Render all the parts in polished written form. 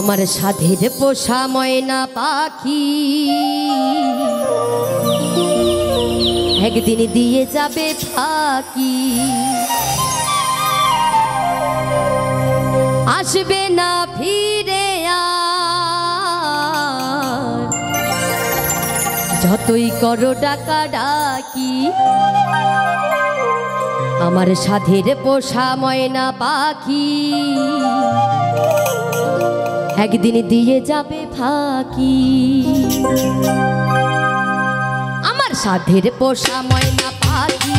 আমার সাধের পোষা ময়না পাখি একদিন দিয়ে যাবে ফাঁকি, আসবে না ফিরে আর, যতই করো ডাকা ডাকি। আমার সাধের পোষা ময়না পাখি একদিন দিয়ে যাবে ফাঁকি। আমার সাধের পোষা ময়না পাখি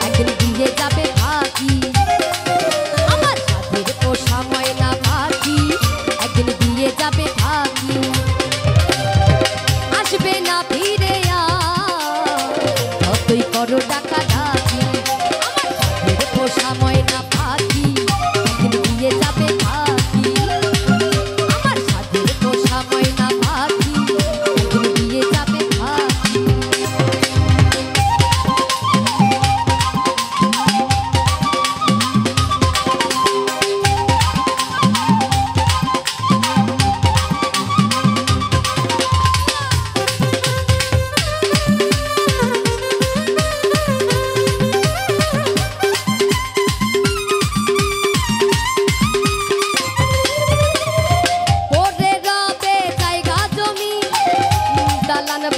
একদিন দিয়ে যাবে ফাঁকি। আমার সাধের পোষা ময়না পাখি একদিন দিয়ে যাবে ফাঁকি, আসবে না ফিরে আর, যতই করো টাকা ডাকি। আমার সাধের পোষা ময়না পাখি একদিন দিয়ে যাবে ফাঁকি। আমার সাধের পোষা ময়না পাখি একদিন দিয়ে যাবে ফাঁকি।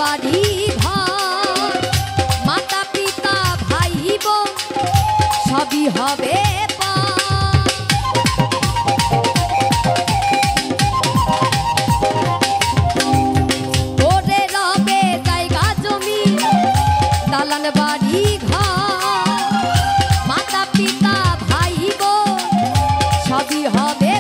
বাড়ি ঘর মাতা পিতা ভাই বোন সবই হবে ওরে রবে জায়গা জমি দালান বাড়ি ঘর মাতা পিতা ভাই বোন সবই হবে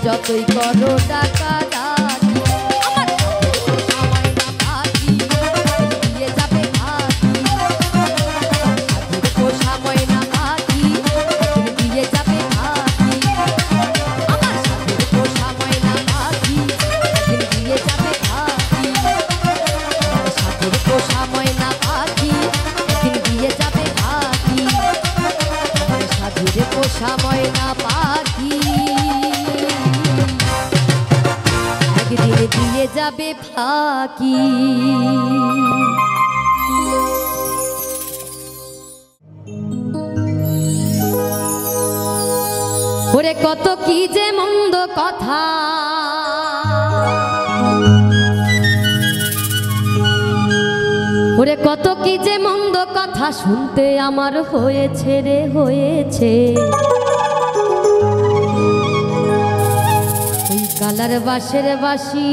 যতই করো টাকা ডাকি। আমার সাধের পোষা ময়না পাখি একদিন দিয়ে যাবে ফাঁকি। আমার সাধের পোষা ময়না পাখি একদিন দিয়ে যাবে ফাঁকি। আমার সাধের পোষা ময়না পাখি একদিন দিয়ে যাবে ফাঁকি। আমার সাধের পোষা ময়না পাখি একদিন দিয়ে যাবে ফাঁকি। ওরে কত কি যে মন্দ কথা, ওরে কত কি যে মন্দ কথা শুনতে আমার হয়েছে রে হয়েছে। কালার বাঁশের বাঁশি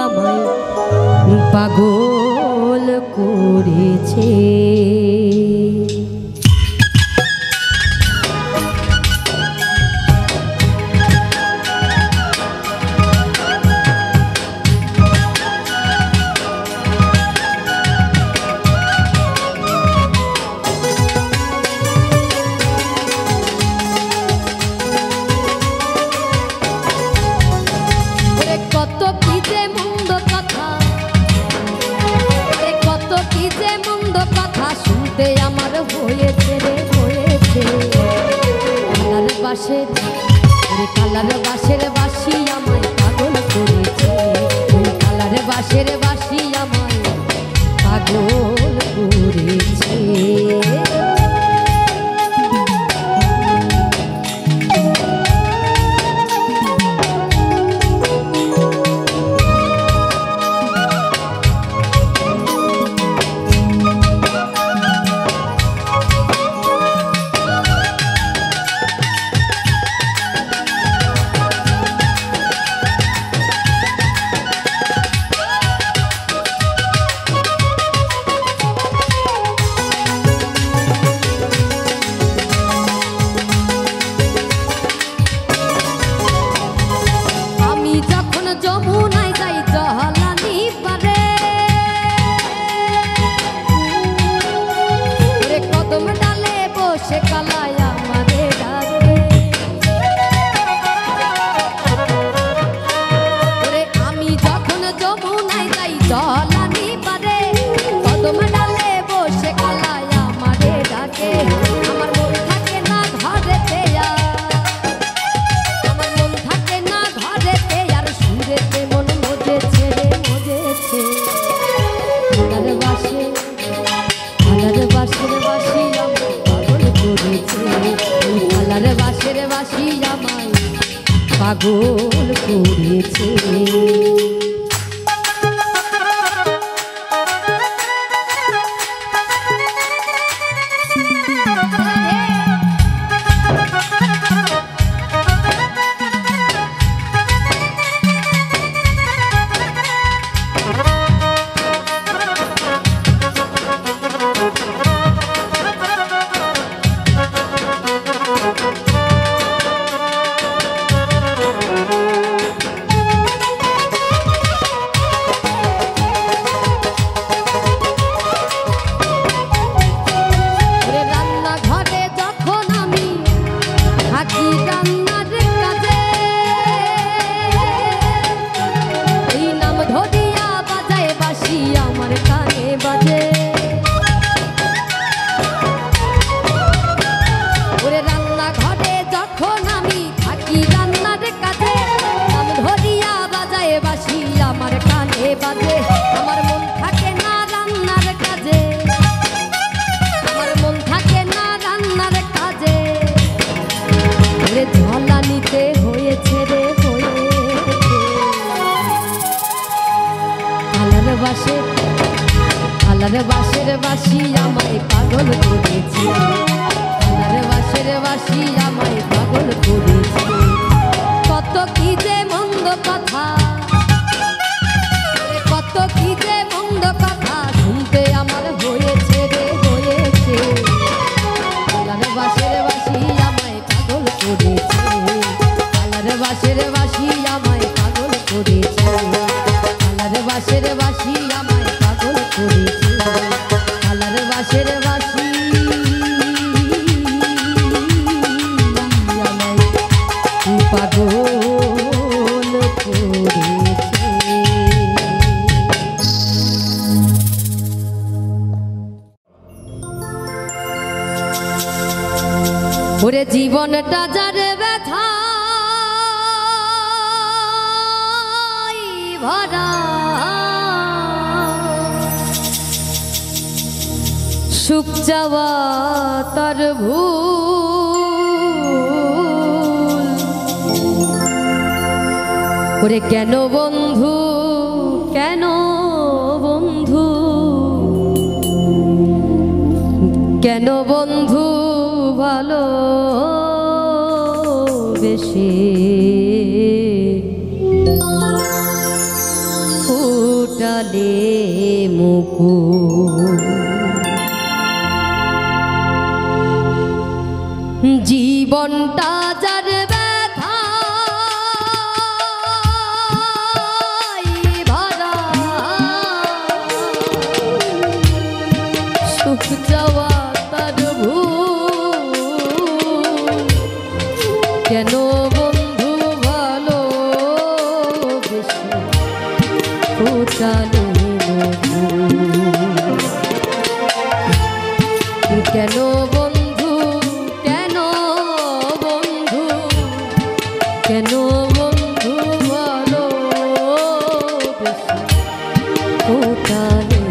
আমায় পাগল করেছে। বাঁশের ওরে কালার বাঁশের বাঁশি আমায় পাগল করেছে ওই কালার বাঁশের বাঁশি আমায় পাগল করেছে যমুনায় যাই জহলানি পারে ওরে কদম ডালে বসে কালায় আমারে ডাকে ওরে আমি যখন যমুনায় যাই জহলানি পারে কদম ডালে বসে কালায় আমারে ডাকে আমার মন থাকে না ঘরেতে মন মজেছে রে মজেছে কালার বাঁশের বাঁশি আমায় পাগল করেছে কালার বাঁশের বাঁশি আমায় পাগল করেছে বাজে আমার মন থাকে না রান্নার কাজে আমার মন থাকে না রান্নার কাজে রে ঝলানিতে হয়েছে রে হয়েছে কালার বাঁশের বাঁশি আমায় পাগল করেছে কালার বাঁশের বাঁশি আমায় পাগল করেছে কত কি যে মন্দ কথা কত কি যে মন্দ কথা শুনতে আমার হয়েছে রে হয়েছে কালার বাঁশের বাঁশি আমায় পাগল করেছে কালার বাঁশের বাঁশি আমায় পাগল করেছে কালার বাঁশের বাঁশি আমায় পাগল করেছে কালার বাঁশের বাঁশি আমায় পাগল ওরে জীবনটা যার ব্যথা ভরা সুখ যাওয়া তার ভুল ওরে কেন বন্ধু কেন বন্ধু কেন বন্ধু ভালো বেশি ফুটালে মুকুল জীবনটা যার ব্যথা ভরা সুখ যাওয়া তার ভুল কেন বন্ধু ভালো বেশি ফুটালে কেন বন্ধু কেন বন্ধু কেন বন্ধু বলো কোটালে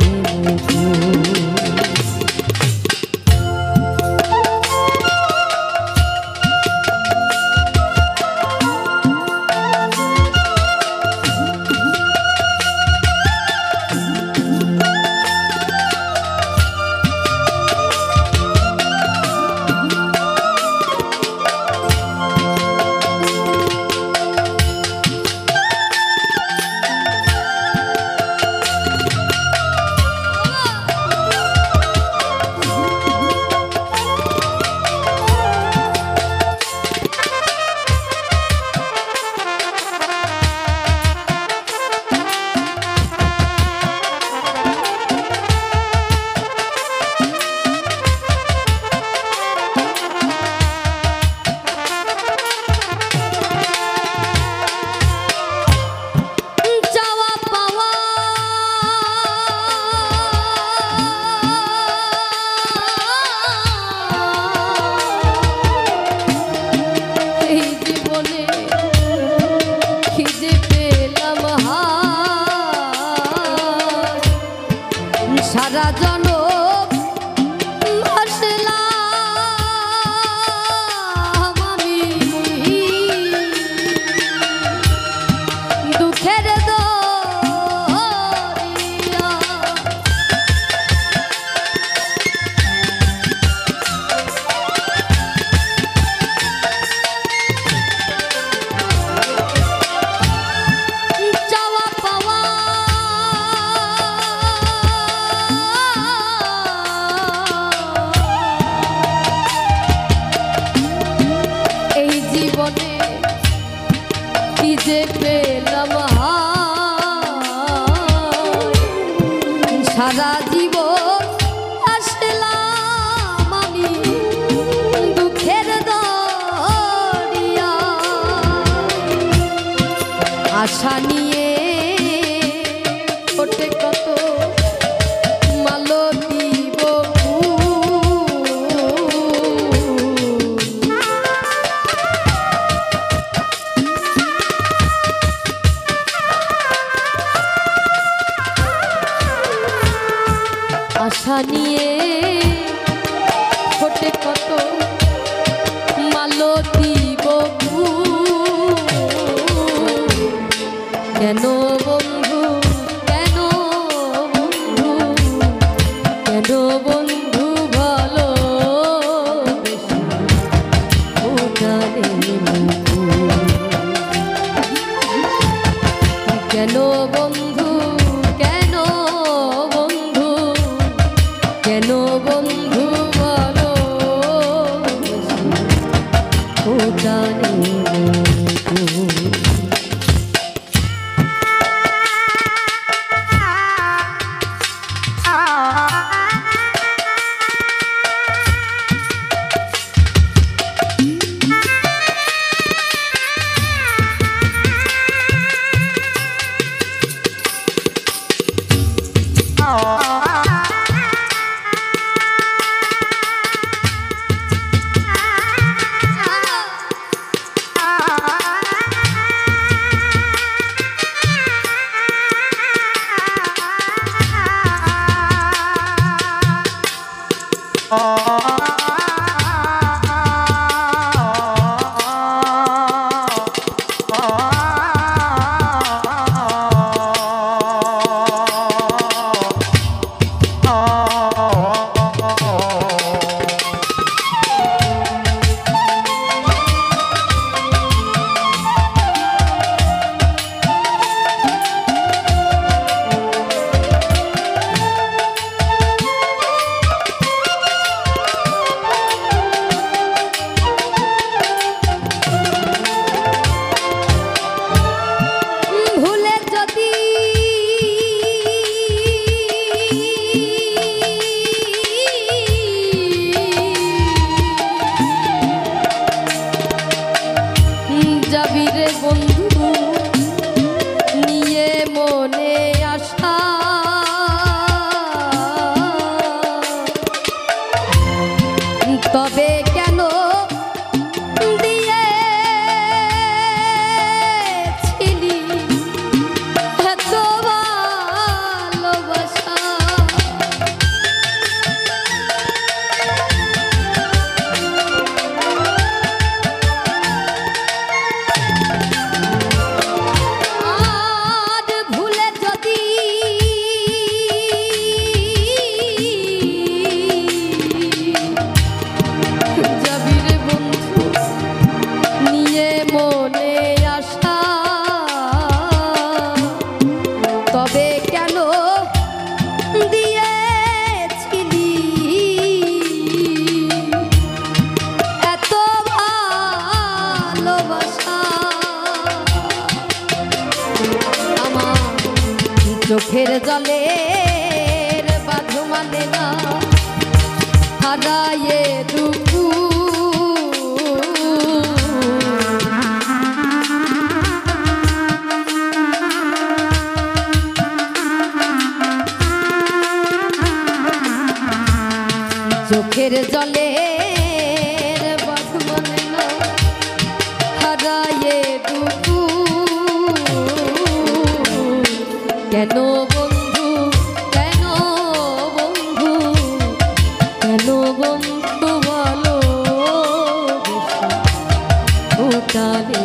সারা জনম ভাসলাম আমি দুঃখের দরিয়া চাওয়া পাওয়া কি যে পেলাম সারা জীবন আসলাম আমি দুঃখের দরিয়া আশা নিয়ে ওঠে কত মালতী আশা নিয়ে ফোটে কত মালতী কেন বন্ধু কেন বন্ধু কেন বন্ধু ভালো কেন বন্ধু কেন বন্ধু কেন বন্ধু বলো কোটালে তবে কেন দিয়ে চোখের জলের বাঁধ মানে না হারায়ে দুঃখু চোখের জলের বাঁধ মানে না হারায়ে দুঃখু কেন বন্ধু কেন বন্ধু কেন বন্ধু বলো ওটালে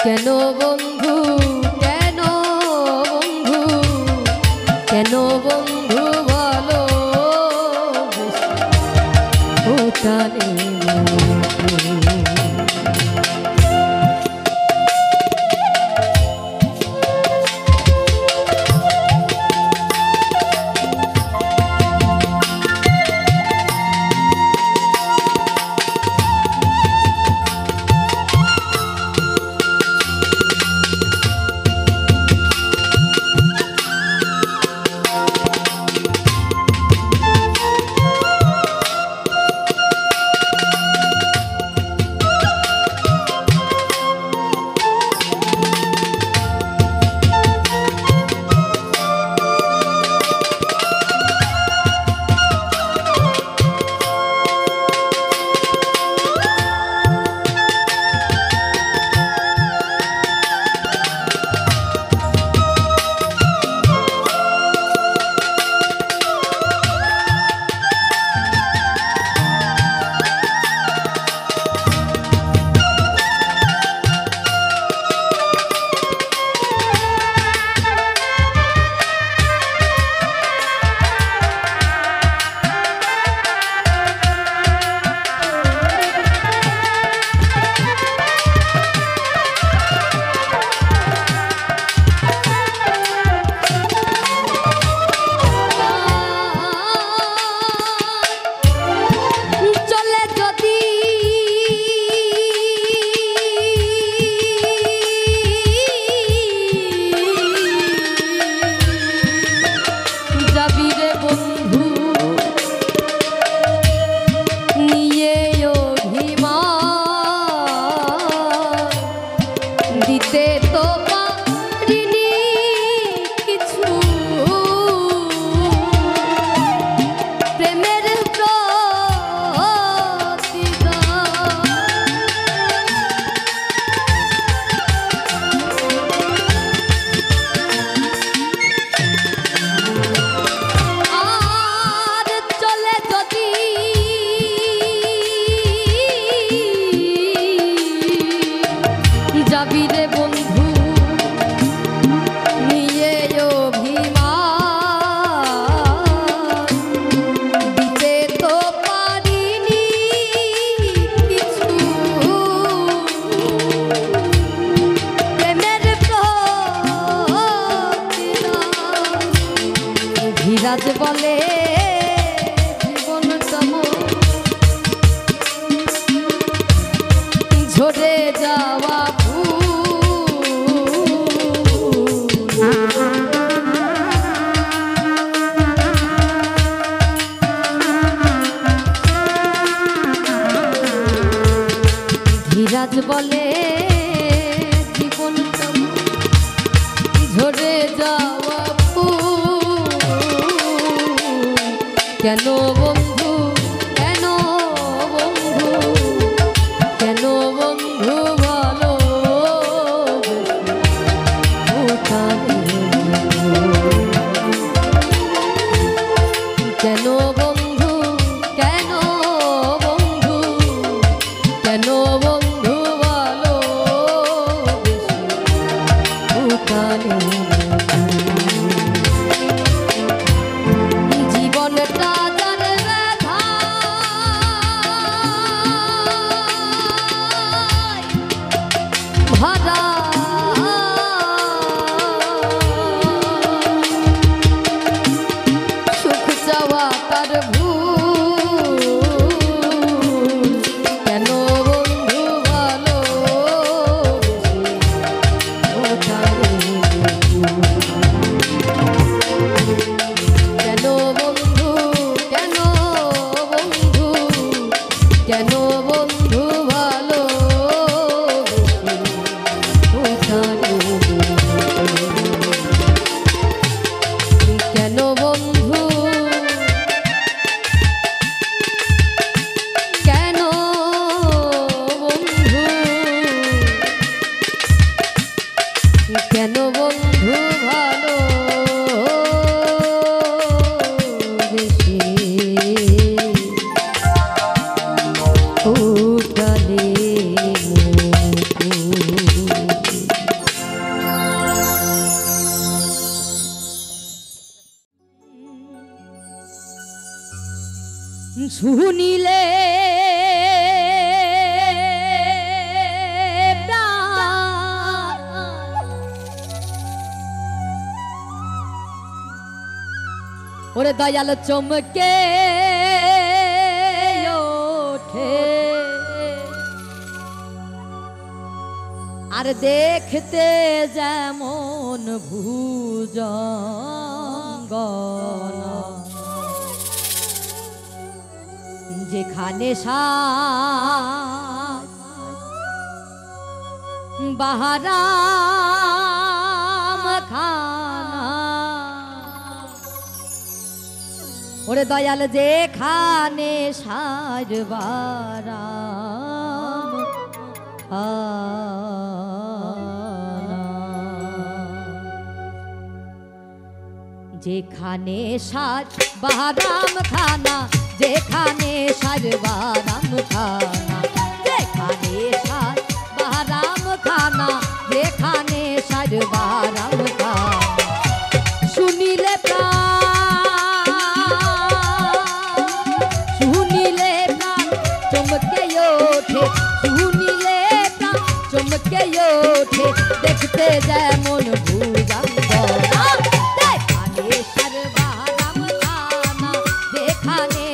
কেন বন্ধু কেন বন্ধু কেন বন্ধু বলো ওটালে ধীরাজ বলে জীবন তম ঝরে যাওয়া ধীরাজ বলে জীবন তম ঝরে যাওয়া কেন বন্ধু কেন বন্ধু কেন বন্ধু বলো কেন বন্ধু কেন বন্ধু কেন বন্ধু বলো জীবনটা ভরা সুখ চাওয়া তার ভুল কেন বন্ধু ভালো শুনিলে ওরে দয়াল চমকে ওঠে আর দেখতে যেমন ভুজঙ্গনা যেখানে বাহারাম খানা ওরে দয়াল যেখানে সাজবারাম খানা যেখানে সাজ বাহারাম খানা যেখানে সাজবারাম খানা যেখানে সাজ বাহারাম খানা যেখানে সাজবারাম খানা শুনিলে শুনিলে চমকে ওঠে শুনিলে চমকে ওঠে দেখতে যেমন ভুজঙ্গনা যেখানে সাজবারাম খানা যেখানে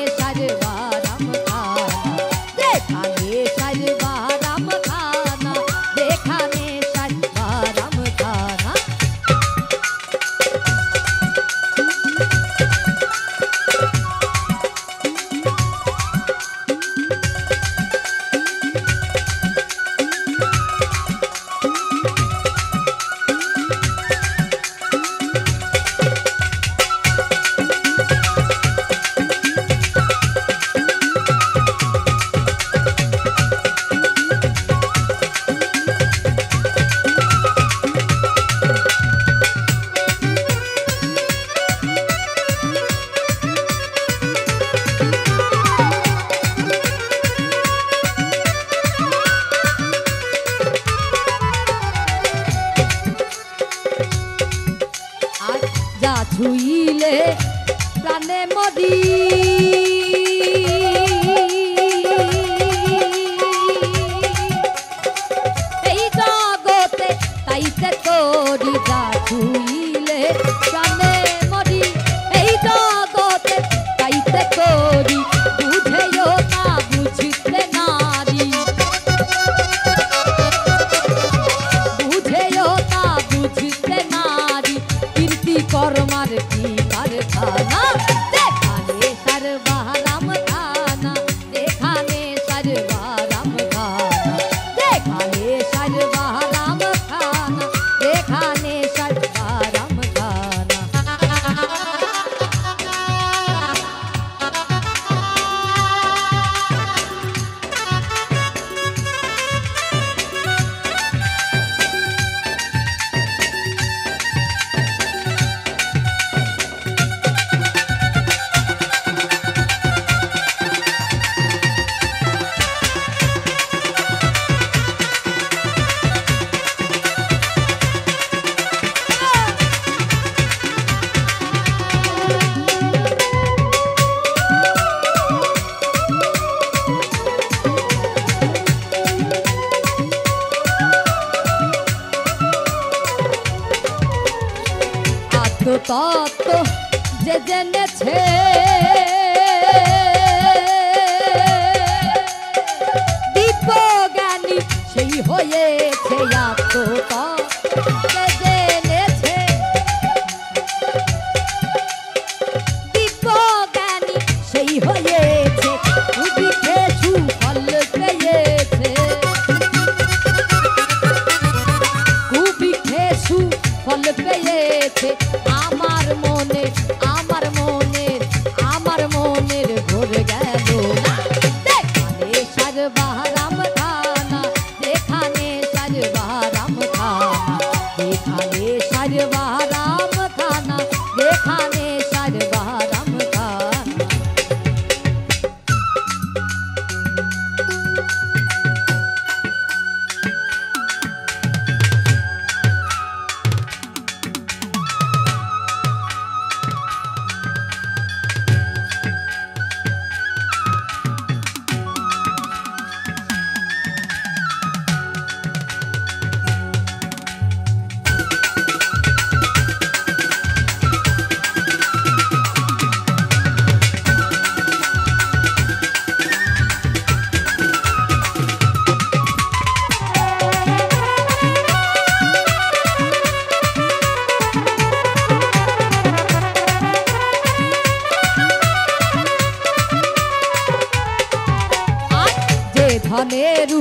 ধনের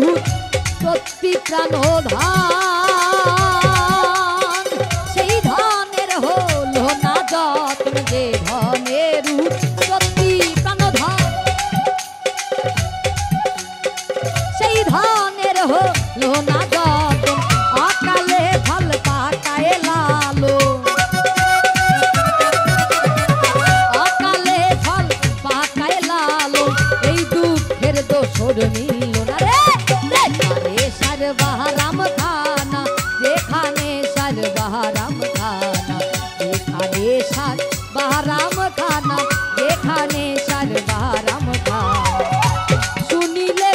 প্রতি প্রাণ ধান সেই ধনের হলো না যত্ন যে ধনের প্রতি প্রাণ ধান সেই ধনের হলো না যত্ন অকালে ফল পাকায় লালো অকালে ফল পাকায় লালো এই দুঃখের দোষর মিলল না রে যেখানে সর্বহারাম খানা যেখানে সর্বহারাম খানা যেখানে সর্বহারাম খানা যেখানে সর্বহারাম খানা শুনিলে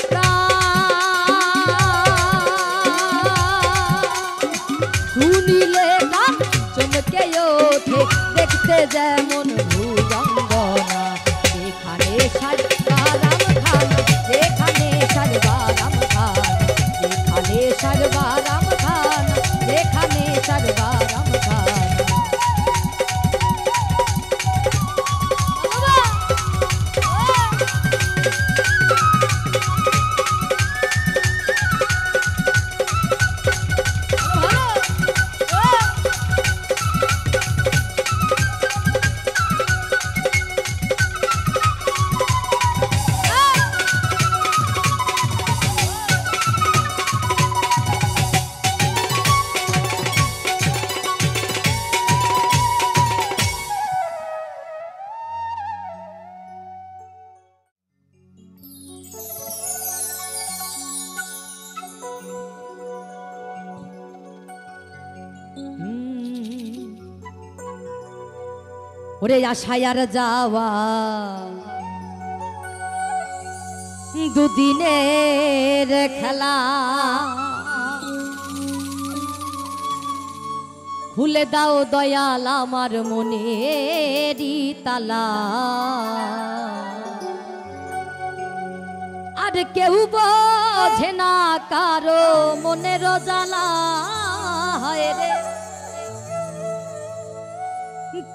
শুনিলে গান চমকে ওঠে দেখতে যেমন ভুজঙ্গনা যেখানে সর্বহারাম খানা যেখানে সর্বহারাম খানা যেখানে সর্বহারাম খানা যেখানে সর্বহারাম খানা ওরে আশায় আর যাওয়া দুদিনের খেলা খুলে দাও দয়াল আমার মনেরই তালা আর কেউ বোঝে না কারো মনের জ্বালা হয় রে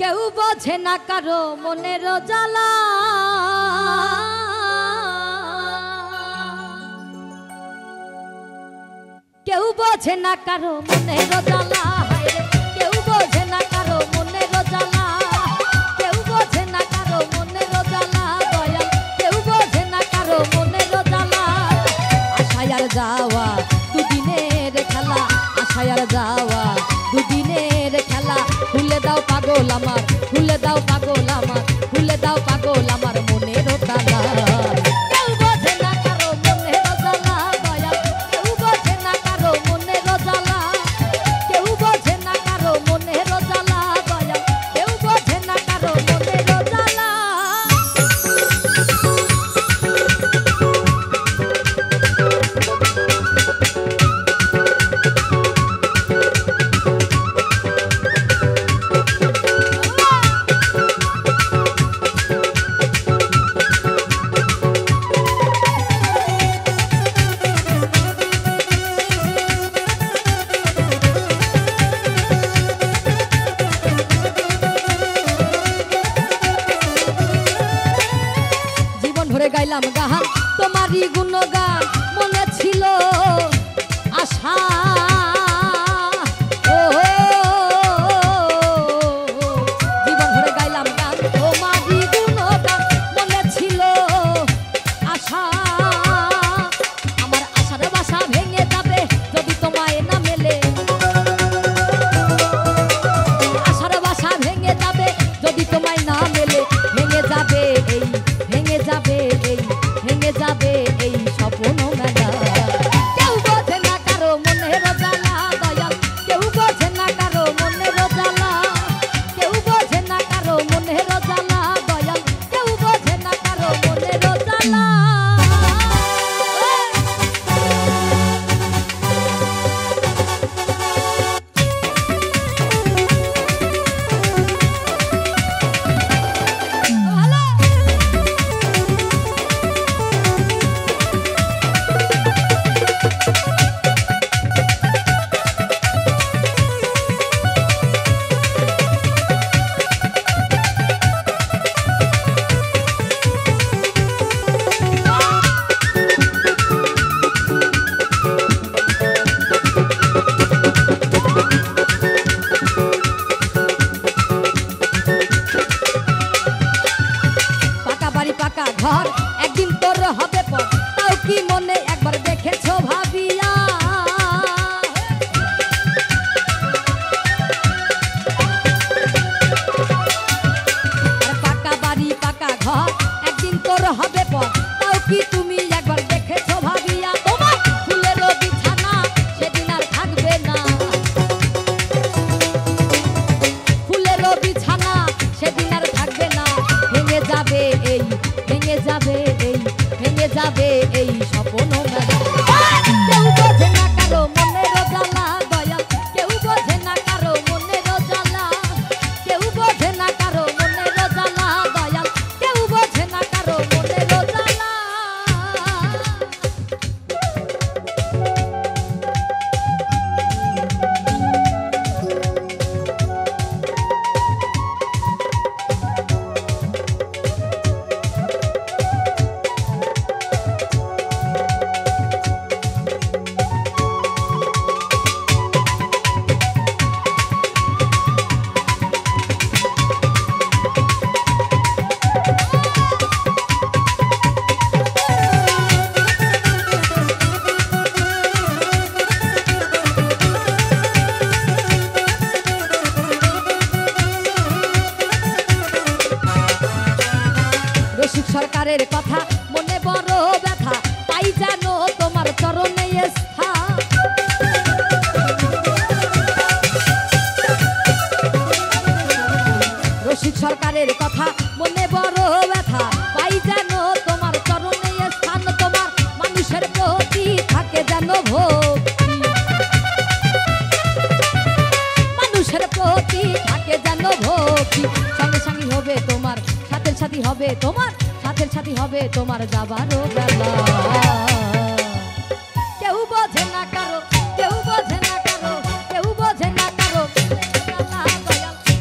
কেউ বোঝে না কারো মনের জ্বালা কেউ বোঝে না কারো মনের জ্বালা কেউ বোঝে না কারো মনের জ্বালা কেউ বোঝে না কারো মনের জ্বালা দয়াল কেউ বোঝে না কারো মনের জ্বালা আশায় আর যাওয়া দুদিনের খেলা আশায় আর যাওয়া দুদিনের খেলা খুলে দাও পাগল আমার খুলে দাও পাগল আমার খুলে দাও পাগল আমার মনের তালা কেউ বোঝে না কারো মনের জ্বালা দয়াল কেউ বোঝে না কারো মনের জ্বালা কেউ বোঝে না কারো মনের জ্বালা দয়াল কেউ বোঝে না কারো মনের জ্বালা গাইলাম গান তোমারই গুণগান মনে ছিল আশা ও জীবন ভরে গাইলাম গান তোমারই গুণগান মনে ছিল আশা আমার আশার বাসা ভেঙে যাবে যদি তোমায় না মেলে আশার বাসা ভেঙে যাবে যদি তোমায় না মেলে ভেঙে যাবে এই ভেঙে যাবে এই স্বপ্ন মেলা কেউ বোঝে না কারো মনের পাকা ঘর একদিন তোর হবে পর তাও কি মনে একবার দেখেছো ভাবিয়া পাকা বাড়ি পাকা ঘর একদিন তোর হবে পর তাও কি তুমি একবার দেখেছো ভাবিয়া তোমার ফুলেরও বিছানা সেদিন আর থাকবে না ফুলেরও বিছানা সেদিন আর থাকবে না ভেঙে যাবে এই ভেঙে যাবে এই ভেঙে যাবে এই স্বপ্ন কেউ বোঝে না কারো মনের জ্বালা দয়াল কেউ বোঝে না কারো মনের জ্বালা কেউ বোঝে না কারো মনের জ্বালা দয়াল কেউ বোঝে না কারো মনের জ্বালা রসিক সরকারের কথা মনে বড় ব্যথা তাই জানো তোমার চরণে স্থান রসিক সরকারের কথা মনে বড় ব্যথা তাই জানো তোমার চরণে স্থান তোমার মানুষের প্রতি থাকে যেন ভক্তি মানুষের প্রতি থাকে যেন ভক্তি সঙ্গে সঙ্গে হবে তোমার সাথের সাথী হবে তোমার সাথের সাথী হবে তোমার যাবারও বেলা কেউ বোঝে না কারো কেউ বোঝে না কারো কেউ বোঝে না কারো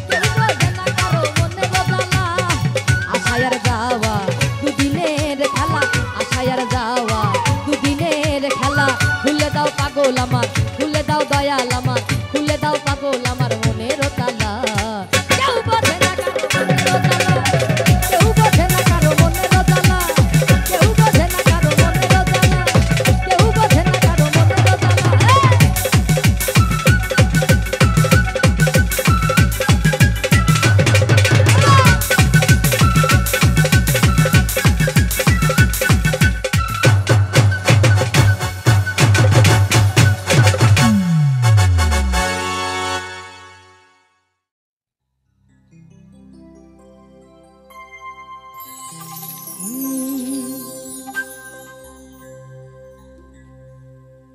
কেউ বোঝে না কারো মনে বদলা আশায়ার যাওয়া দুদিনের খেলা আশায়ার যাওয়া দুদিনের খেলা খুলে দাও পাগল আমার খুলে দাও দয়াল আমার খুলে দাও পাগল আমার মনের তালা কেউ বোঝে না কারো মনের জ্বালা কেউ বোঝে না কারো মনের জ্বালা কেউ বোঝে না কারো মনের জ্বালা কেউ বোঝে না কারো মনের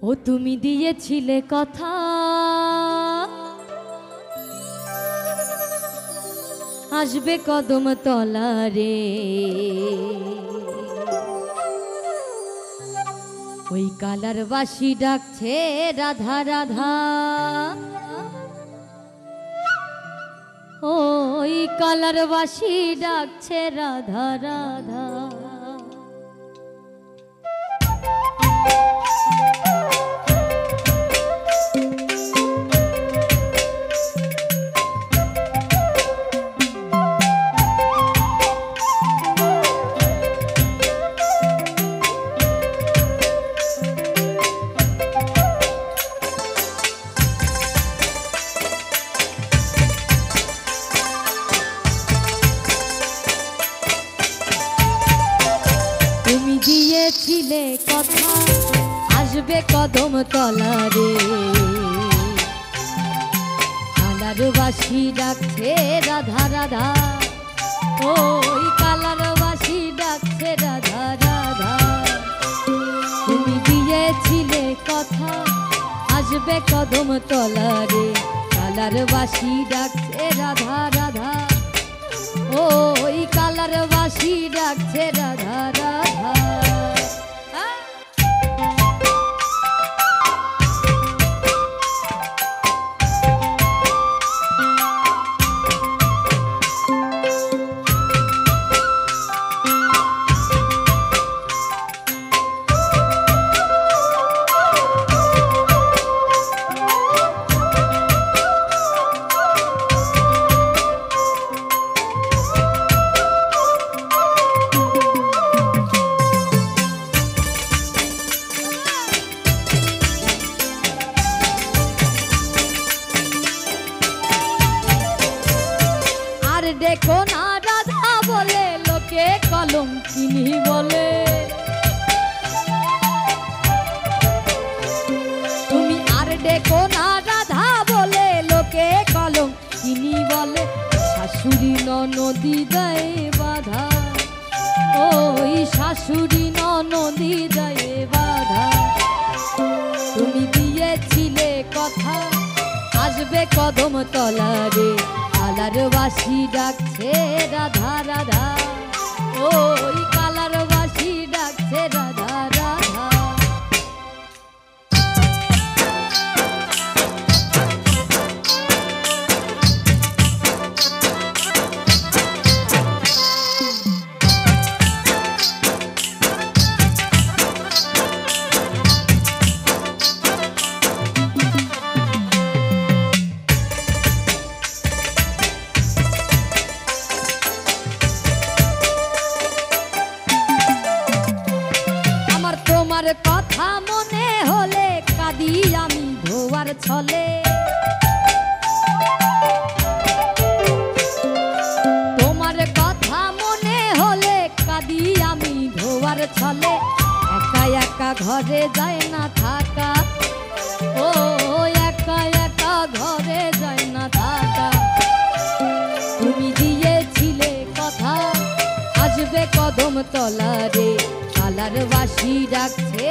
ও তুমি দিয়েছিলে কথা আসবে কদম তলারে ওই কালার বাসি ডাকছে রাধা রাধা ওই কালার বাসি ডাকছে রাধা রাধা দিয়েছিলে কথা আসবে কদম তলারে কালার বাসি ডাকছে রাধা রাধা ওই কালার বাসি ডাকছে রাধা রাধা তুমি দিয়েছিলে কথা আসবে কদম তলারে কালার বাসি ডাকছে রাধা রাধা ওই কালার বাসি ডাকছে রাধা রাধা কলঙ্কিনী বলে তুমি আর ডেকো না রাধা বলে লোকে কলঙ্কিনী বলে শাশুড়ি ননদি দেয় বাধা ওই শাশুড়ি ননদি দেয় বাধা তুমি দিয়েছিলে কথা আসবে কদম তলারে কালার বাসি ডাকছে রাধা রাধা ওই কালার বাসি ডাকছে রাধা রাধা তোমার কথা মনে হলে কাঁদি আমি ধোয়ার ছলে তোমার কথা মনে হলে কাঁদি আমি ধোয়ার ছলে একা একা ঘরে যায় না থাকা ও একা একা ঘরে যায় না থাকা তুমি দিয়েছিলে কথা আসবে কদম তলারে কালার বাসি ডাকছে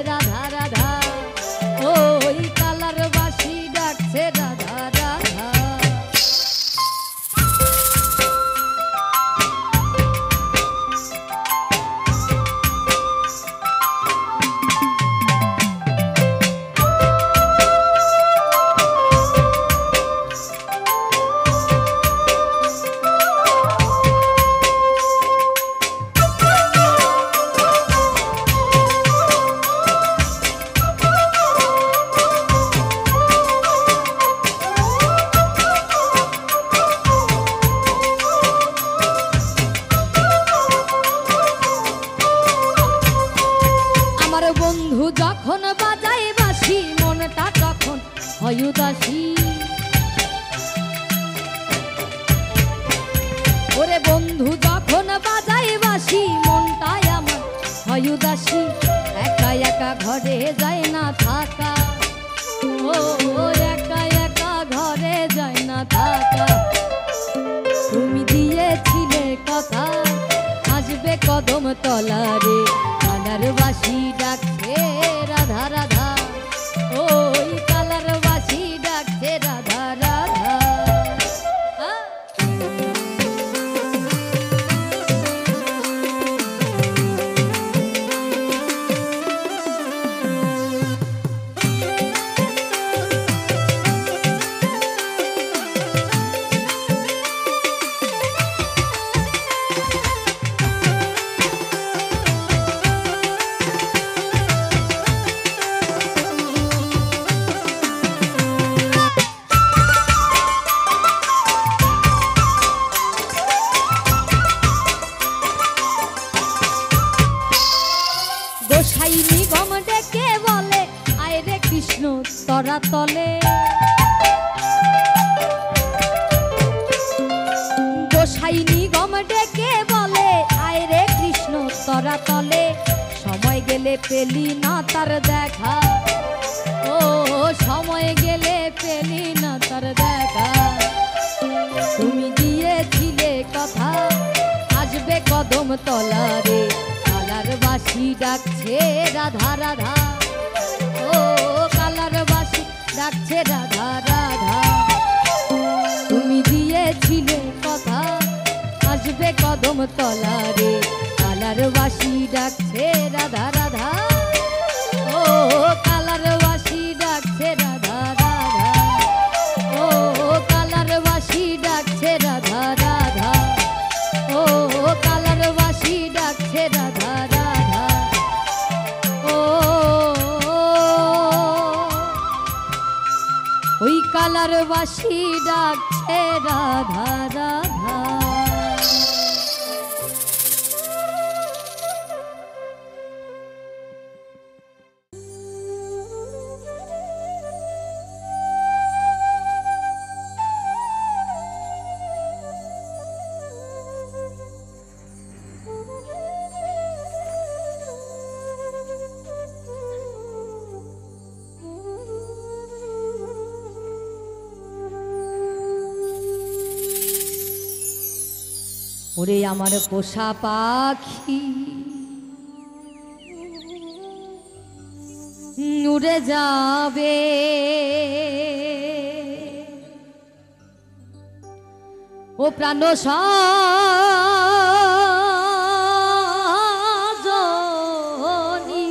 রাধা রাধা ওই কালার বাসি ডাকছে রাধা রাধা বন্ধু যখন বাজায় বাঁশি মনটা তখন হয় উদাসী ওরে বন্ধু যখন বাজায় বাঁশি মনটাই আমার হয় উদাসী একা একা ঘরে যায় না থাকা ও একা একা ঘরে যায় না থাকা তুমি দিয়েছিলে কথা আসবে কদম তলারে কালার বাসি ডাকছে রাধা রাধা ওই কালার বাসি ডাকছে রাধা রাধা গোসাই নিগম ডেকে বলে আয় রে কৃষ্ণ তরা তলে গোসাই নিগম ডেকে বলে আয় রে কৃষ্ণ তরা তলে সময় গেলে পেলি না তার দেখা ও সময় গেলে পেলি না তার দেখা তুমি দিয়েছিলে কথা আসবে কদম তলারে কালার বাসি ডাকছে রাধা রাধা ও কালার বাসি ডাকছে রাধা রাধা তুমি দিয়েছিলে কথা আসবে কদম তলারে কালার বাসি ডাকছে রাধা রাধা ও কালার বাসি ডাকছে রাধা রাধা ও কালার বাসি ডাকছে রাধা রাধা ও কালার বাসি ডাকছে রাধা রাধা ও ওই কালার বাসি ডাকছে রাধা রাধা ওরে আমার পোষা পাখি উড়ে যাবে ও প্রাণ সজনী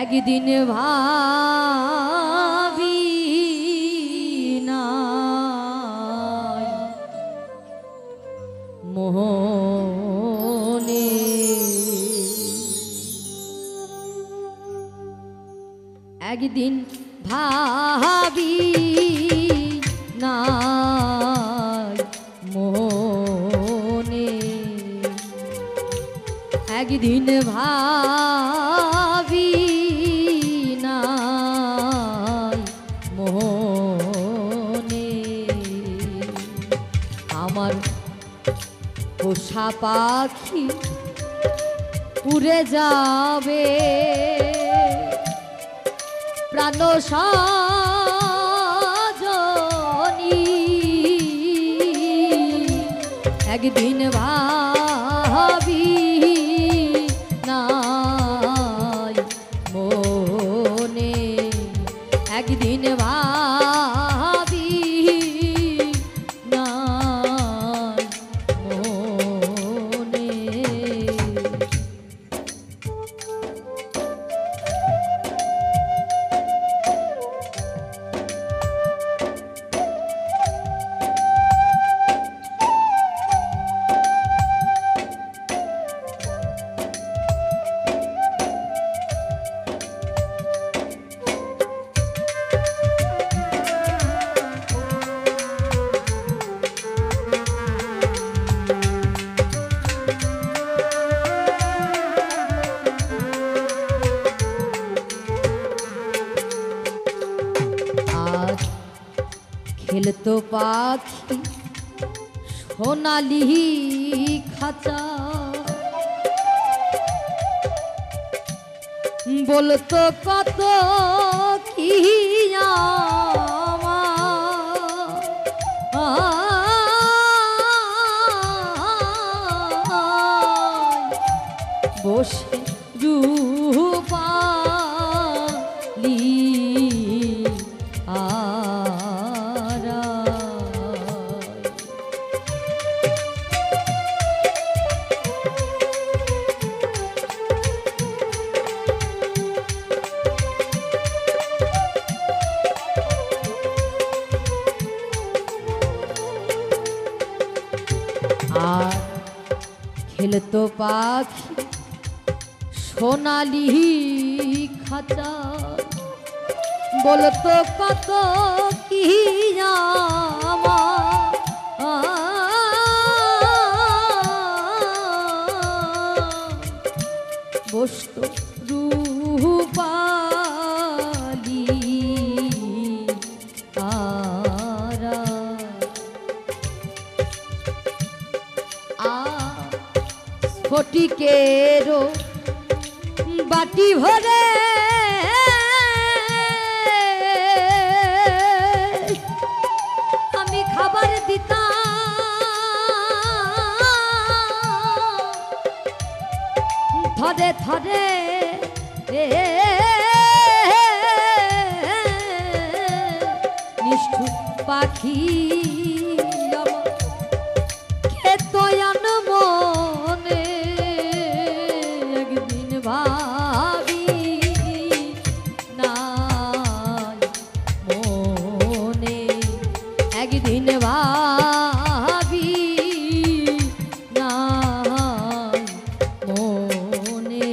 একদিন ভাবি নাই মোহনে একদিন ভাবি নাই মোহনে একদিন ভাবি নাই মোহনে আমার পোষা পাখি উড়ে যাবে প্রাণ সজনী একদিন ভাবি নাই মনে একদিন ভাবি নাই মনে খেলতো পাখি সোনালি খাঁচা বলতো কত কি বসে রূপালি আর খেলতো পাখি সোনালি খাঁচা বলতো কত কি বসত রূপালি ফটিকেরও বাটি ভরে আমি খাবার দিতাম থরে থরে নিষ্ঠুর পাখি খেতয়ান মনে একদিন ভাবি নাই মনে একদিন ভাবি নাই মনে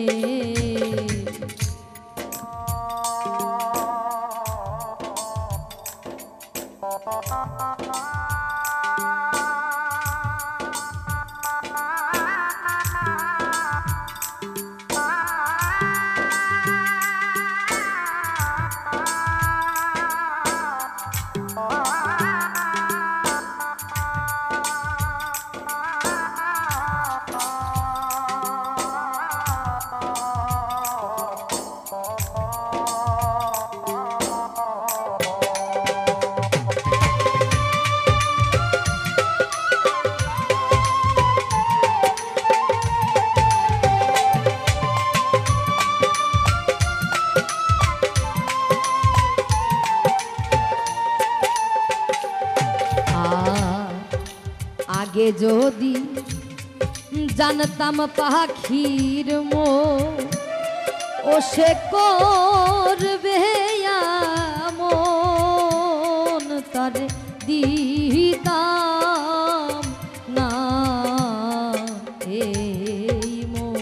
আগে যদি জানতাম পাখির ও সে করবে মন তার দিতাম না এই মন।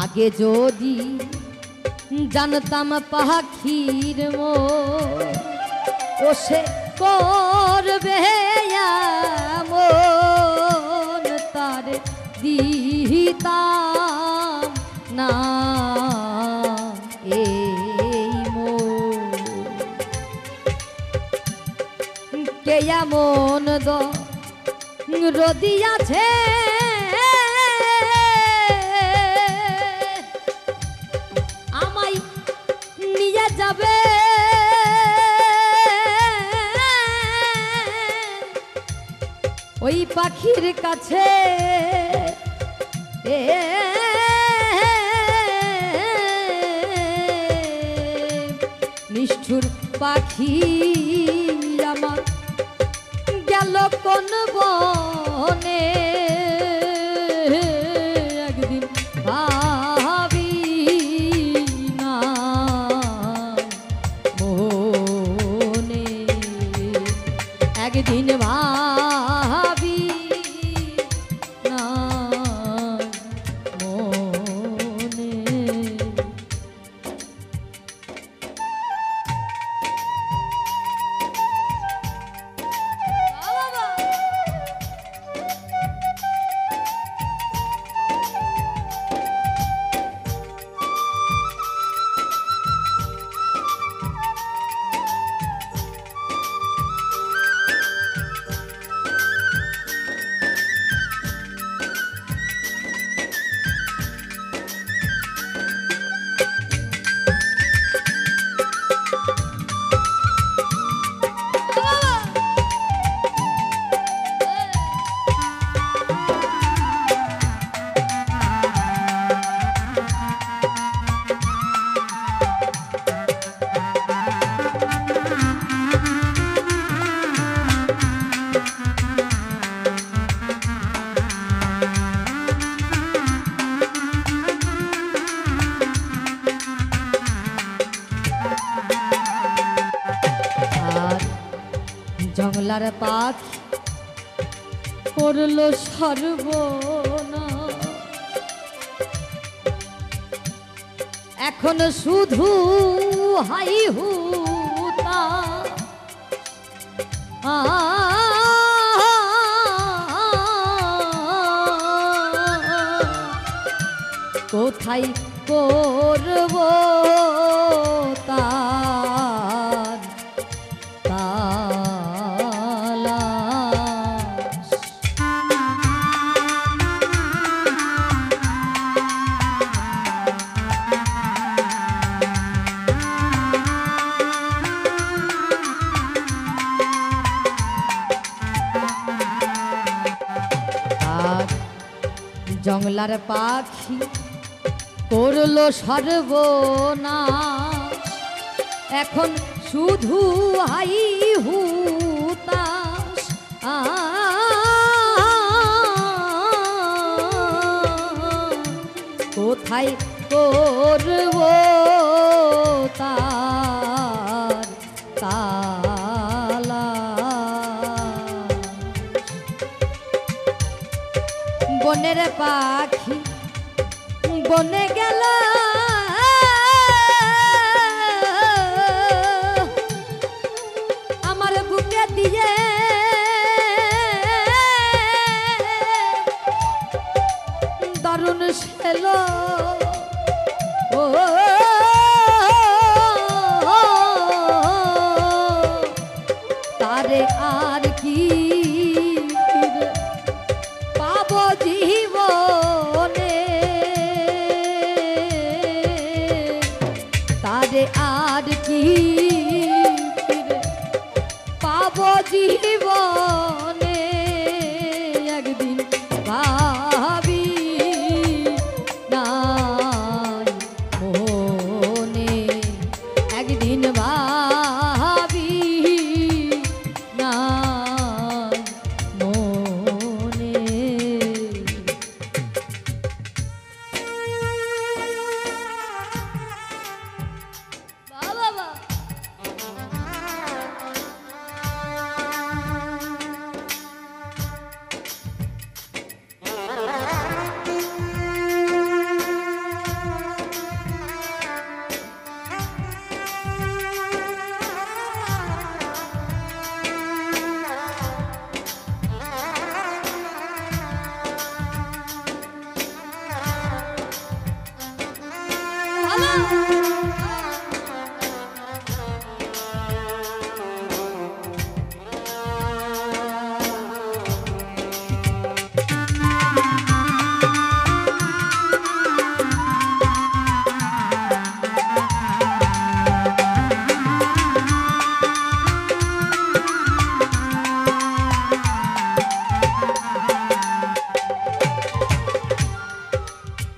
আগে যদি জানতাম পাখির ও সে করবে মন তার দিতাম না এই মন। কে এমন রদিয়াছে যাবে ওই পাখির কাছে নিষ্ঠুর পাখি আমার গেল কোন বনে একদিন ভাবি না মনে একদিন ভাবি না মনে। জংলার পাখি করলো সর্বনাশ এখন শুধু হাই হুতা কোথায় করব তার তালাশ। আর জংলার পাখি করলো সর্বনাশ এখন শুধু হাই হুতাশ কোথায় করব তার তালাশ। বনের পাখি বনে গেল আমার বুকে দিয়ে দারুণ ছিল ও তারে আর কি পাবো জীবনে তারে আর কি পাবো জীবনে একদিন ভাবি নাই মনে একদিন ভাবি নাই মনে বাবা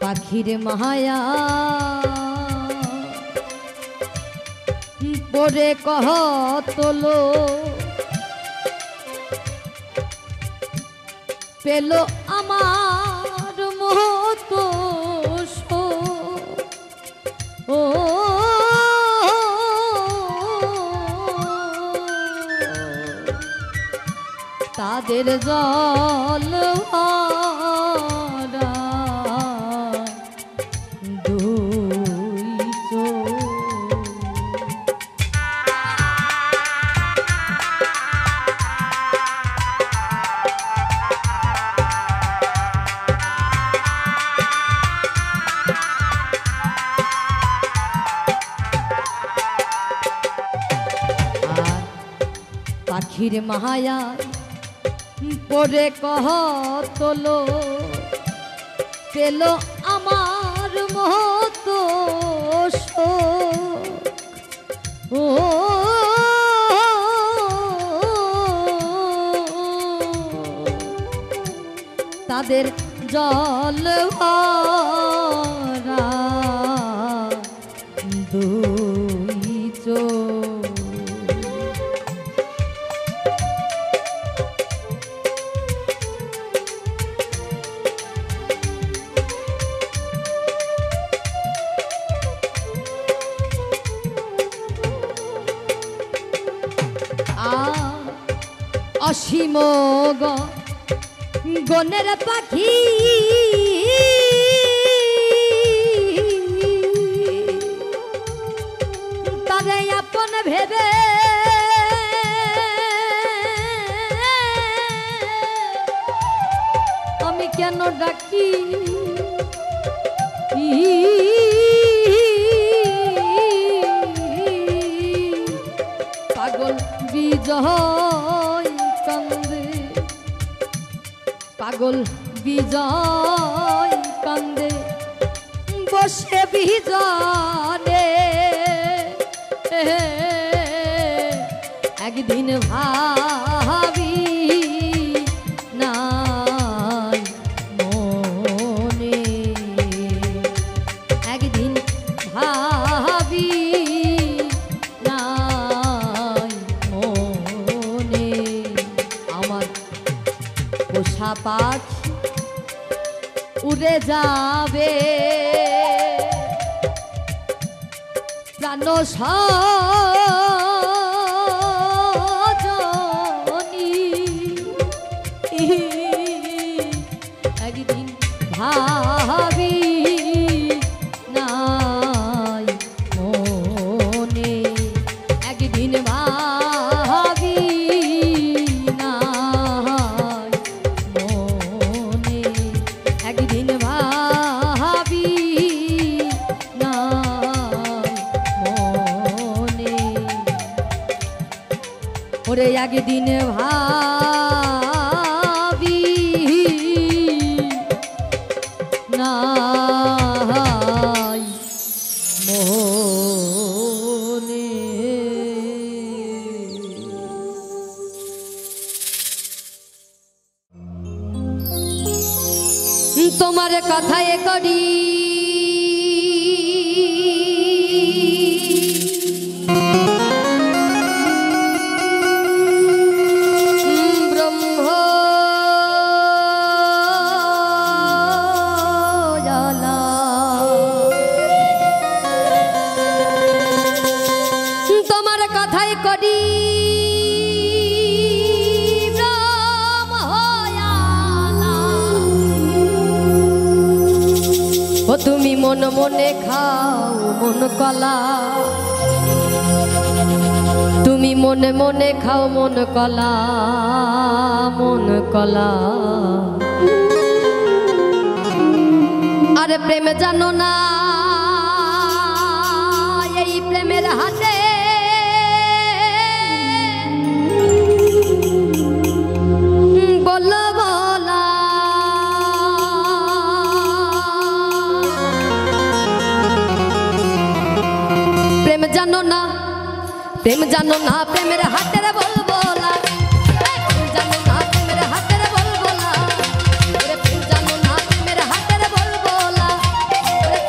পাখির মায়া পরে কহ তোলো পেল আমার মতো ও তাদের জল পাখির মায়ায় পরে কহ তোলো পেল আমার মতো ও তাদের জল ভরা দুই চোখ অসীম গনের পাখি তারে আপন ভেবে আমি কেন ডাকি পাগল বিজয় কান্দে পাগল বিজয় কান্দে বসে বিজনে একদিন ভাবি নাই মনে একদিন ভাবি নাই মনে আমার পোষা পাখি উড়ে যাবে প্রাণ সজনী একদিন ভাবি নাই মনে একদিন ভাবি নাই মনে একদিন ভাবি নাই মনে ওরে একদিন ভাবি নাই মনে তোমার কথায় করি ব্রহ্ম জ্বালা তোমার কথায় করি ও তুমি মন মনে খাও মন কলা তুমি মনে মনে খাও মন কলা মন কলা আরে প্রেম জানো না এই প্রেমের হাতে বলো বলা প্রেম জানো না প্রেমের হাতের বলবো না প্রেম জানো না প্রেমের হাতের বলবো না প্রেম জানো না প্রেমের হাতের বলবো না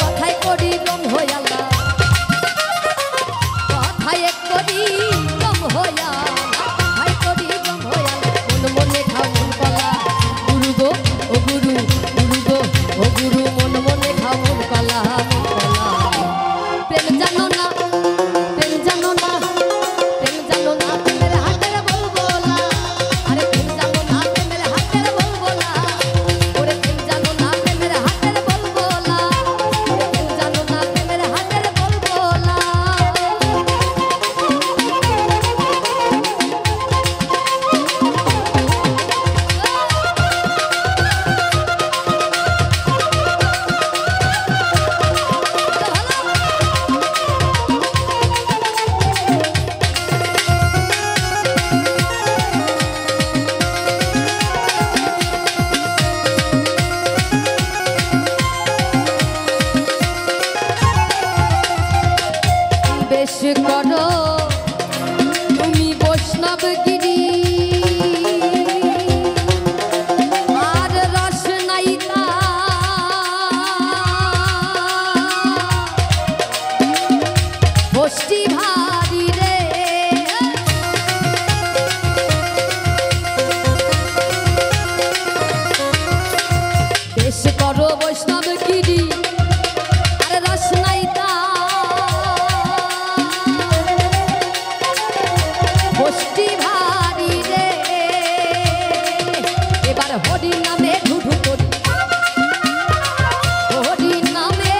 কথাই করি ব্রহ্ম হইয়ালা কথাই করি ব্রহ্ম হইয়ালা কথাই করি ব্রহ্ম হইয়ালা মন মনে খাও মন কলা গুরু গো ও গুরু গুরু গো ও গুরু মন মনে খাও মন কলা প্রেম জানো না বেশ করো তুমি বৈষ্ণবগিরি আর রস নাইতা বষ্টি ভারী রে বেশ করো বৈষ্ণবগিরি আর রস নাইতা বষ্টি ভারী রে এবার হরি নামে ঢুঢু করি হরি নামে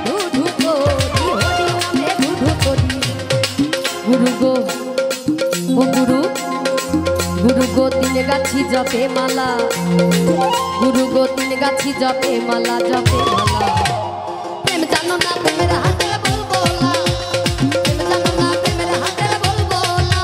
ঢুঢু করি হরি নামে ঢুঢু করি গুরু গো ও গুরু গুরু গো তিন গাছি জপে মালা গুরু গো তিন গাছি জপে মালা জপে মালা প্রেম জানো না প্রেমের হাতে বলবো না প্রেম জানো না প্রেমের হাতে বলবো না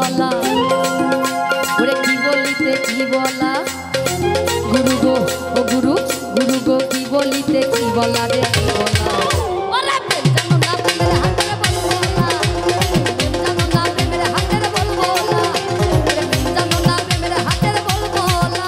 তলা ওরে কি বলিতে কি বলা গুরু গো ও গুরু গুরু গো কি বলিতে কি বলা রে কি বলা ওরে প্রেম জানো না প্রেমের হাতের বলবো না প্রেম জানো না প্রেমের হাতের বলবো না ওরে প্রেম জানো না প্রেমের হাতের বলবো না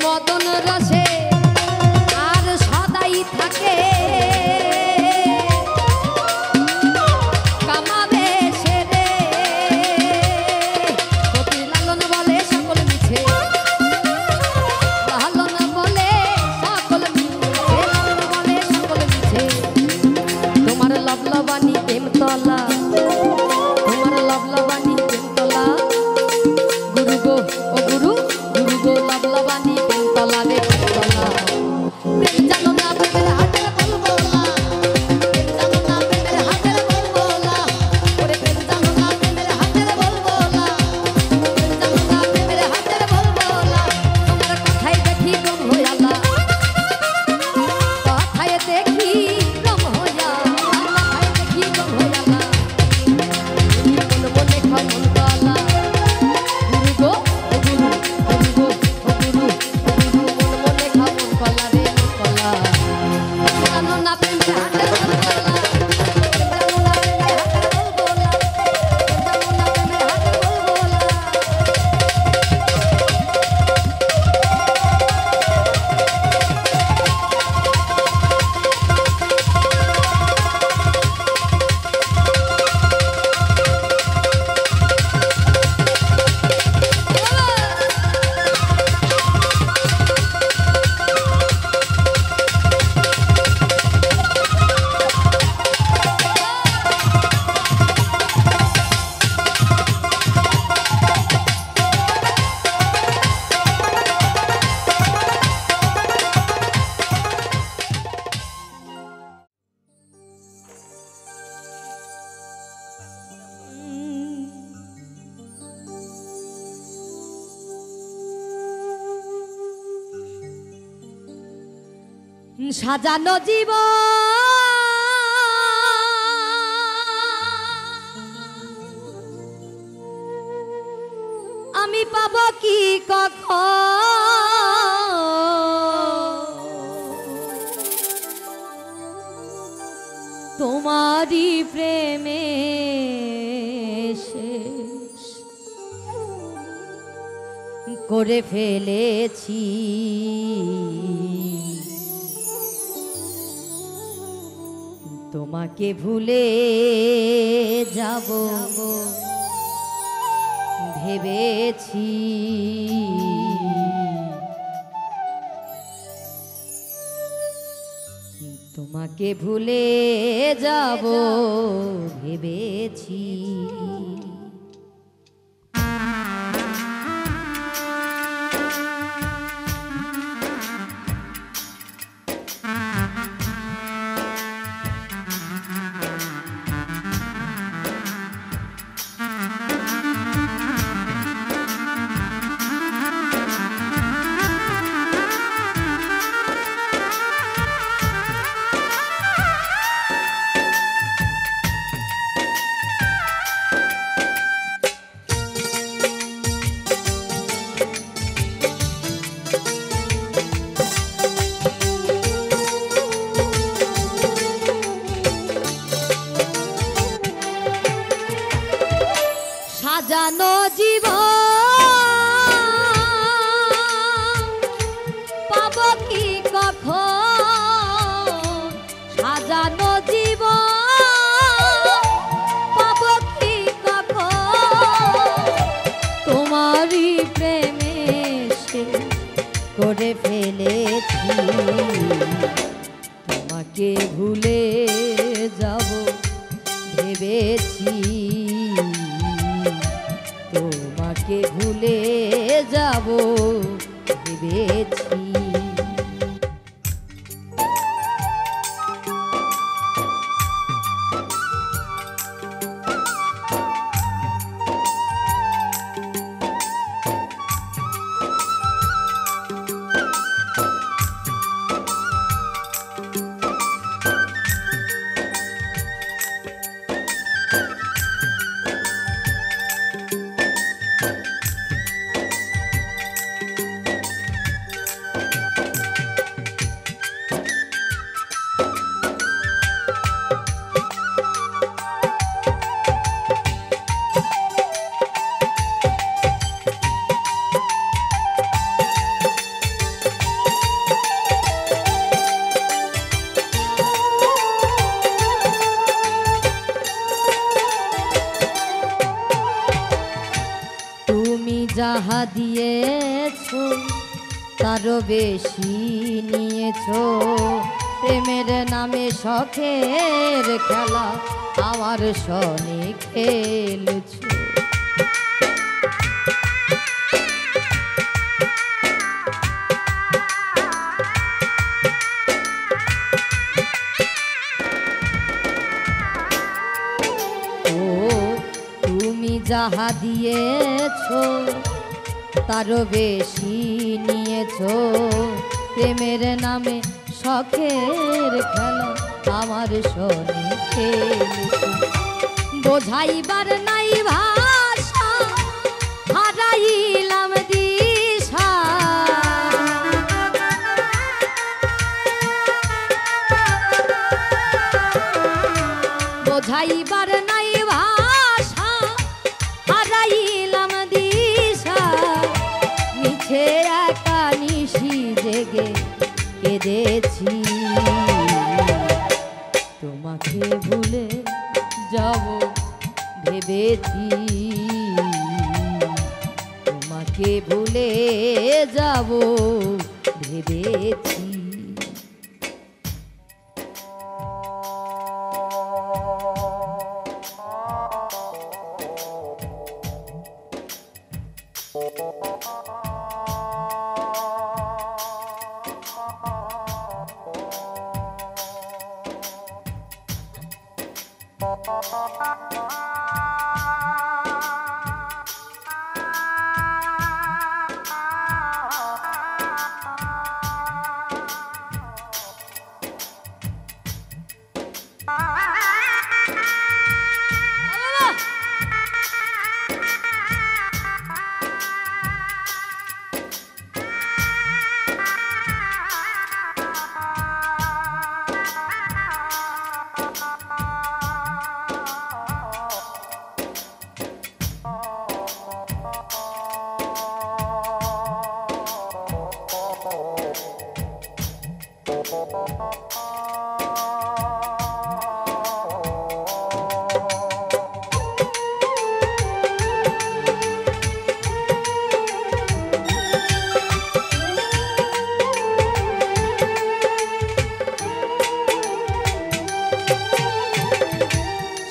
মদন রসে আর সদাই থাকে কামাবে সেরে সতীর লালন বলে সকল মিছে লালন বলে সকল মিছে লালন বলে সকল মিছে তোমার লবলবানি প্রেমতলা তোমার লবলবানি প্রেমতলা গুরু গো ও গুরু গুরু গো লবলবানি প্রেমতলা রে প্রেমতলা প্রেম জানো না প্রেমের হাতের বলবো না প্রেম জানো না প্রেমের হাতের বলবো না ওরে প্রেম জানো না প্রেমের হাতের বলবো না প্রেম জানো না প্রেমের হাতের বলবো না তোমার কথাই দেখি গম হইয়ালা কথাই দেখি গম হইয়া কথাই দেখি গম হইয়ালা মন মনে খামন গলা গুরু গো ও গুরু গুরু গো ও গুরু গুরু মন মনে খামন গলা রে কলা জানো না প্রেমের হাতের বলবো না জানো না প্রেমের হাতের বলবো না জানো না প্রেমের হাতের বলবো সাজানো জীবন আমি পাব কি কখন তোমারি প্রেমে শেষ করে ফেলেছি তোমাকে ভুলে যাব ভেবেছি তোমাকে ভুলে যাব ভেবেছি সাজানো জীবন পাব কি কখন, সাজানো জীবন পাব কি কখন, তোমারই প্রেমে সে করে ফেলেছি, তোমাকে ভুলে যাব ভেবেছি, তোমাকে ভুলে যাব ভেবেছি। যাহা দিয়েছো তারও বেশি নিয়েছো, প্রেমের নামে শখের খেলা আমার সনে খেলছো। তুমি যাহা দিয়েছো তারও বেশি নিয়েছো, প্রেমের নামে শখের খেলা আমার সনে খেলেছো। বোঝাইবার নাই ভাষা হারাইলাম দিশা, বোঝাইবার নাই ভাষা হারাইলাম দিশা, মিছে একা নিশি জেগে কেঁদেছি, তোমাকে ভুলে যাব ভেবেছি, তোমাকে ভুলে যাব ভেবেছি।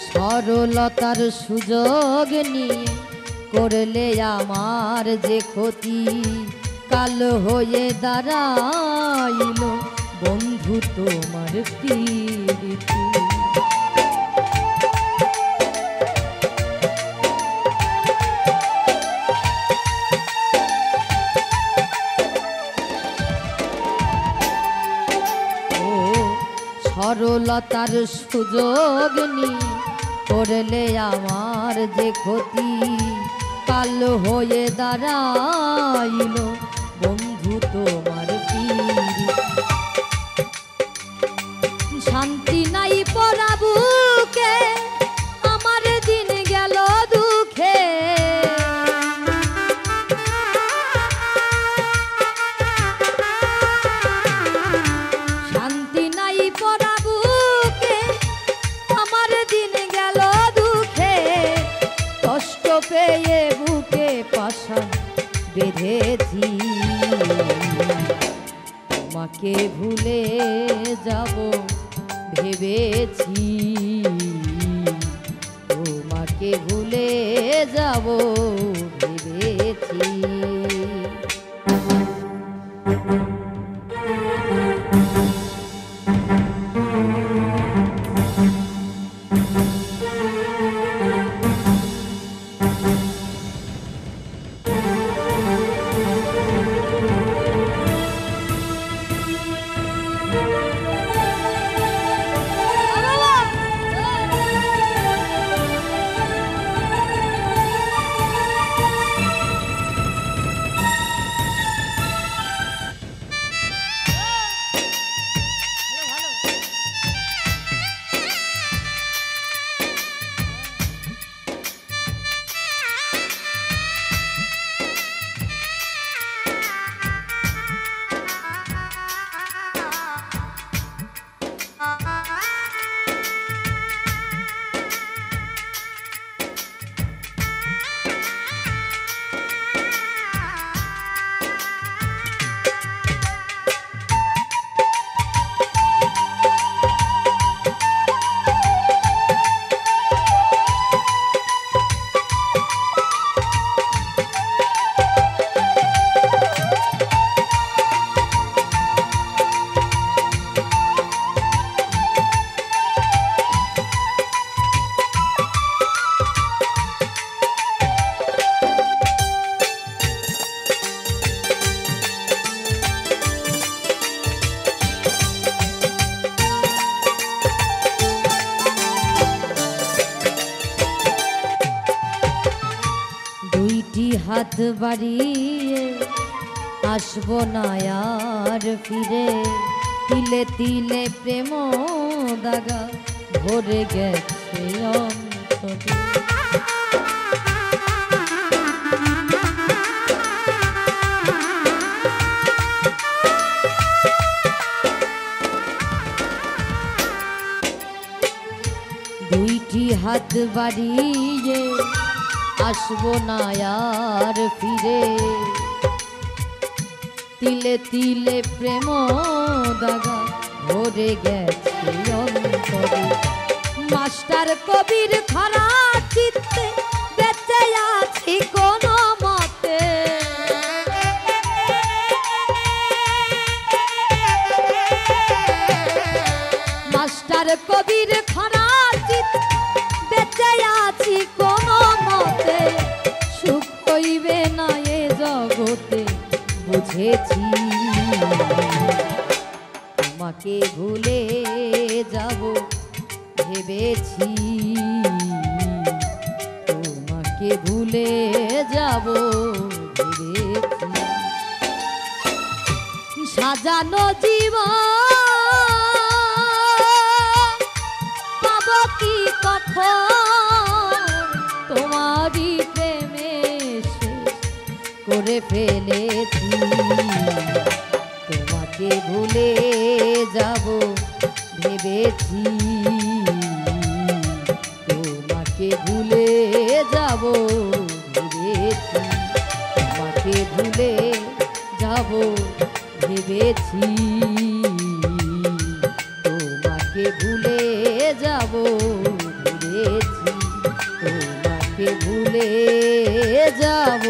সরলতার সুযোগ নিয়ে করলে আমার যে ক্ষতি, কাল হয়ে দাঁড়াইল বন্ধু তোমার প্রীতি। সরলতার সুযোগ নিয়ে করলে আমার যে ক্ষতি, কাল হয়ে দাঁড়াইল বন্ধু তোমার প্রীতি। শান্তি নাই পরাবুকে আমার দিন গেল দুঃখে, ভেবেছি তোমাকে ভুলে যাব ভেবেছি তোমাকে ভুলে যাব ভেবেছি। হাত বাড়িয়ে আসবো না আর ফিরে, তিলে তিলে প্রেম দাগা ভরে গেছে অন্তরে। দুইটি হাত বাড়িয়ে আসবো না আর ফিরে, তিলে তিলে প্রেম দাগা ভরে গেছে অন্তরে। মাস্টার কবির খরা চিত্তে বেঁচে আছি কোন মতে, মাস্টার কবির খরা চিত্তে বেঁচে আছি কোন মতে, সুখ হইবে না এ জগতে বুঝেছি। তোমাকে ভুলে যাব ভেবেছি, তোমাকে ভুলে যাব ভেবেছি। সাজানো জীবন পাবো কি কখন, তোমারই প্রেমে শেষ করে ফেলেছি। তোমাকে ভুলে যাব ভেবেছি, তোমাকে ভুলে যাব ভেবেছি, তোমাকে ভুলে যাব ভেবেছি, তোমাকে ভুলে যাব ভেবেছি, তোমাকে ভুলে যাব।